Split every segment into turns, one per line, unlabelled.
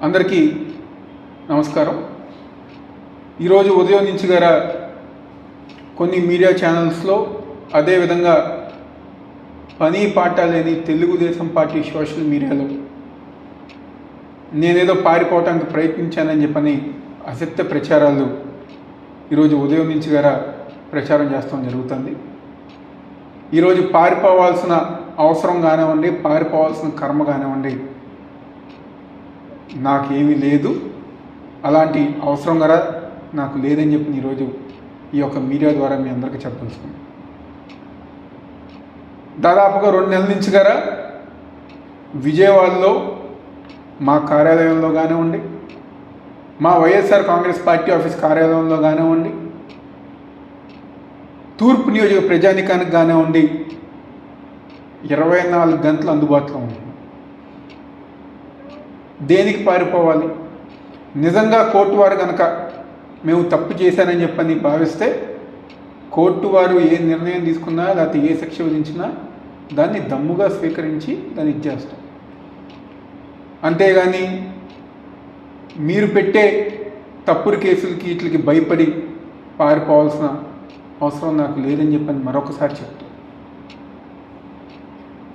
అందరికీ నమస్కారం. ఈరోజు ఉదయం నుంచి కొన్ని మీడియా ఛానల్స్లో, అదేవిధంగా పని పాట లేని తెలుగుదేశం పార్టీ సోషల్ మీడియాలో నేనేదో పారిపోవటానికి ప్రయత్నించానని చెప్పని అసత్య ప్రచారాలు ఈరోజు ఉదయం నుంచి ప్రచారం చేస్తాం జరుగుతుంది. ఈరోజు పారిపోవాల్సిన అవసరం కానివ్వండి, పారిపోవాల్సిన కర్మ కానివ్వండి, నాకేమీ లేదు. అలాంటి అవసరం నాకు లేదని చెప్పి ఈరోజు ఈ యొక్క మీడియా ద్వారా మీ అందరికీ చెప్పదలుచుకున్నాను. దాదాపుగా 2 నెలల నుంచి విజయవాడలో మా కార్యాలయంలో కానివ్వండి, మా వైఎస్ఆర్ కాంగ్రెస్ పార్టీ ఆఫీస్ కార్యాలయంలో కానివ్వండి, తూర్పు నియోజక ప్రజానికానికి కానివ్వండి 24 గంటలు అందుబాటులో ఉంది. దేనికి పారిపోవాలి? నిజంగా కోర్టు వారు కనుక మేము తప్పు చేశానని చెప్పని భావిస్తే కోర్టు వారు ఏ నిర్ణయం తీసుకున్నా, లేకపోతే ఏ శిక్ష విధించినా దాన్ని దమ్ముగా స్వీకరించి దాన్ని ఇచ్చేస్తాం. అంతేగాని మీరు పెట్టే తప్పుడు కేసులకి వీటికి భయపడి పారిపోవాల్సిన అవసరం నాకు లేదని చెప్పని మరొకసారి చెప్తాను.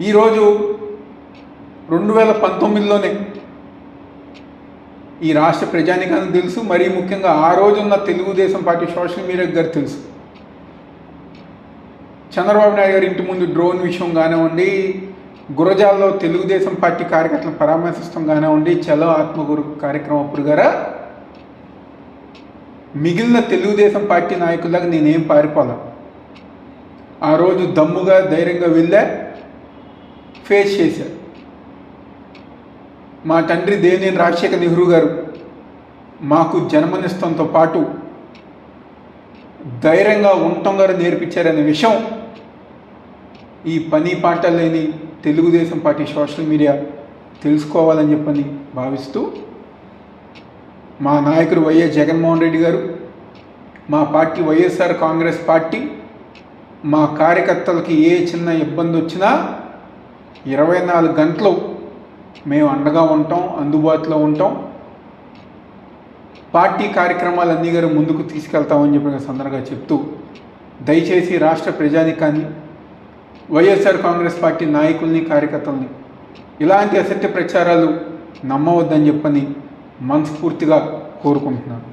ఈరోజు 2019లోనే ఈ రాష్ట్ర ప్రజానికానికి తెలుసు, మరీ ముఖ్యంగా ఆ రోజున్న తెలుగుదేశం పార్టీ సోషల్ మీడియా గారు తెలుసు. చంద్రబాబు నాయుడు గారి ఇంటి ముందు డ్రోన్ విషయం కానివ్వండి, గురజాల్లో తెలుగుదేశం పార్టీ కార్యకర్తలను పరామర్శిస్తాం కానివ్వండి, చలో ఆత్మగురు కార్యక్రమం అప్పుడు మిగిలిన తెలుగుదేశం పార్టీ నాయకులకు నేనేం పారిపోలా. ఆ రోజు దమ్ముగా ధైర్యంగా వెళ్ళా, ఫేస్ చేశారు. మా తండ్రి దేవినేని రాజశేఖర్ నెహ్రూ గారు మాకు జన్మనిస్తంతో పాటు ధైర్యంగా ఉండటం నేర్పించారనే విషయం ఈ పని పాట లేని తెలుగుదేశం పార్టీ సోషల్ మీడియా తెలుసుకోవాలని చెప్పని భావిస్తూ, మా నాయకుడు వైఎస్ జగన్మోహన్ రెడ్డి గారు, మా పార్టీ వైఎస్ఆర్ కాంగ్రెస్ పార్టీ మా కార్యకర్తలకి ఏ చిన్న ఇబ్బంది వచ్చినా 24 గంటలు మేము అండగా ఉంటాం, అందుబాటులో ఉంటాం. పార్టీ కార్యక్రమాలన్నీ ముందుకు తీసుకెళ్తామని చెప్పిన సందర్భంగా చెప్తూ, దయచేసి రాష్ట్ర ప్రజానికాన్ని, వైఎస్ఆర్ కాంగ్రెస్ పార్టీ నాయకుల్ని, కార్యకర్తల్ని ఇలాంటి అసత్య ప్రచారాలు నమ్మవద్దని చెప్పని మనస్ఫూర్తిగా కోరుకుంటున్నాను.